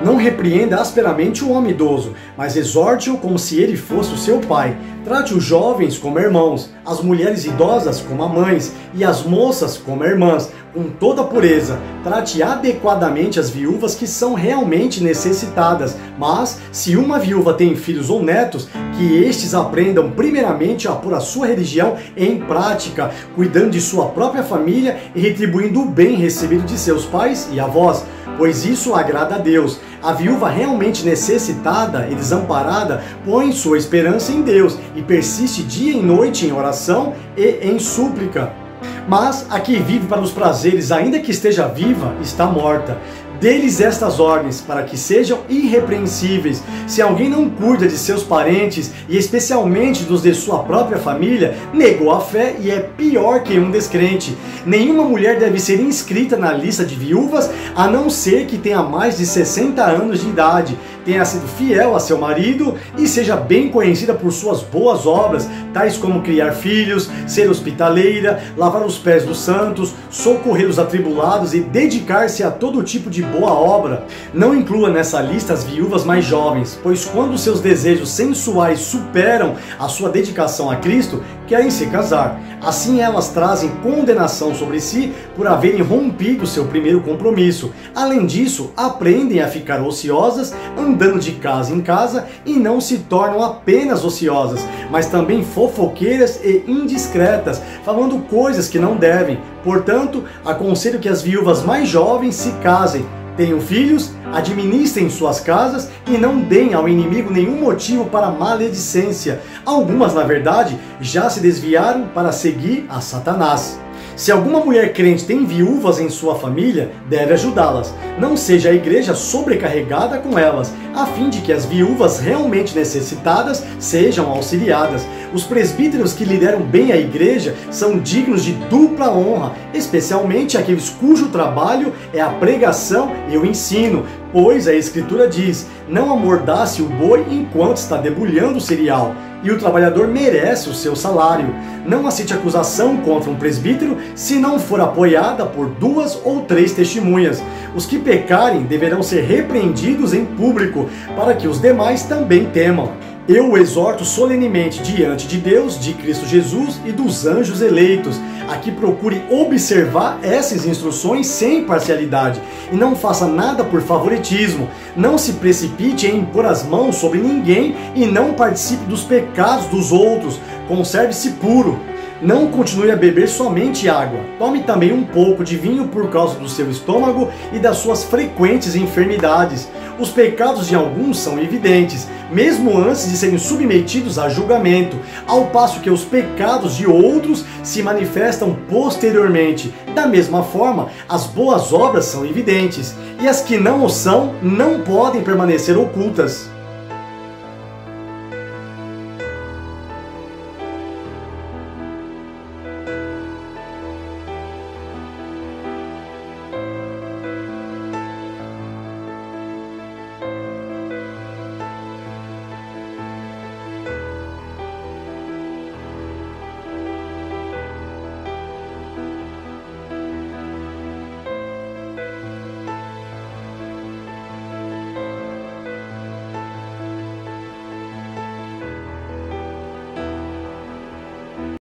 Não repreenda asperamente o homem idoso, mas exorte-o como se ele fosse o seu pai. Trate os jovens como irmãos, as mulheres idosas como mães e as moças como irmãs, com toda pureza. Trate adequadamente as viúvas que são realmente necessitadas, mas se uma viúva tem filhos ou netos, que estes aprendam primeiramente a pôr a sua religião em prática, cuidando de sua própria família e retribuindo o bem recebido de seus pais e avós, pois isso agrada a Deus. A viúva realmente necessitada e desamparada põe sua esperança em Deus e persiste dia e noite em oração e em súplica. Mas a que vive para os prazeres, ainda que esteja viva, está morta. Dê-lhes estas ordens, para que sejam irrepreensíveis. Se alguém não cuida de seus parentes, e especialmente dos de sua própria família, negou a fé e é pior que um descrente. Nenhuma mulher deve ser inscrita na lista de viúvas, a não ser que tenha mais de 60 anos de idade, tenha sido fiel a seu marido e seja bem conhecida por suas boas obras, tais como criar filhos, ser hospitaleira, lavar os pés dos santos, socorrer os atribulados e dedicar-se a todo tipo de boa obra. Não inclua nessa lista as viúvas mais jovens, pois quando seus desejos sensuais superam a sua dedicação a Cristo, querem se casar. Assim elas trazem condenação sobre si por haverem rompido seu primeiro compromisso. Além disso, aprendem a ficar ociosas, andando de casa em casa, e não se tornam apenas ociosas, mas também fofoqueiras e indiscretas, falando coisas que não devem. Portanto, aconselho que as viúvas mais jovens se casem, tenham filhos, administrem suas casas e não deem ao inimigo nenhum motivo para maledicência. Algumas, na verdade, já se desviaram para seguir a Satanás. Se alguma mulher crente tem viúvas em sua família, deve ajudá-las. Não seja a igreja sobrecarregada com elas, a fim de que as viúvas realmente necessitadas sejam auxiliadas. Os presbíteros que lideram bem a igreja são dignos de dupla honra, especialmente aqueles cujo trabalho é a pregação e o ensino, pois a Escritura diz: não amordace o boi enquanto está debulhando o cereal, e o trabalhador merece o seu salário. Não aceite acusação contra um presbítero se não for apoiada por 2 ou 3 testemunhas. Os que pecarem deverão ser repreendidos em público, para que os demais também temam. Eu o exorto solenemente diante de Deus, de Cristo Jesus e dos anjos eleitos, a que procure observar essas instruções sem parcialidade e não faça nada por favoritismo. Não se precipite em impor as mãos sobre ninguém e não participe dos pecados dos outros. Conserve-se puro. Não continue a beber somente água. Tome também um pouco de vinho por causa do seu estômago e das suas frequentes enfermidades. Os pecados de alguns são evidentes, mesmo antes de serem submetidos a julgamento, ao passo que os pecados de outros se manifestam posteriormente. Da mesma forma, as boas obras são evidentes, e as que não o são não podem permanecer ocultas.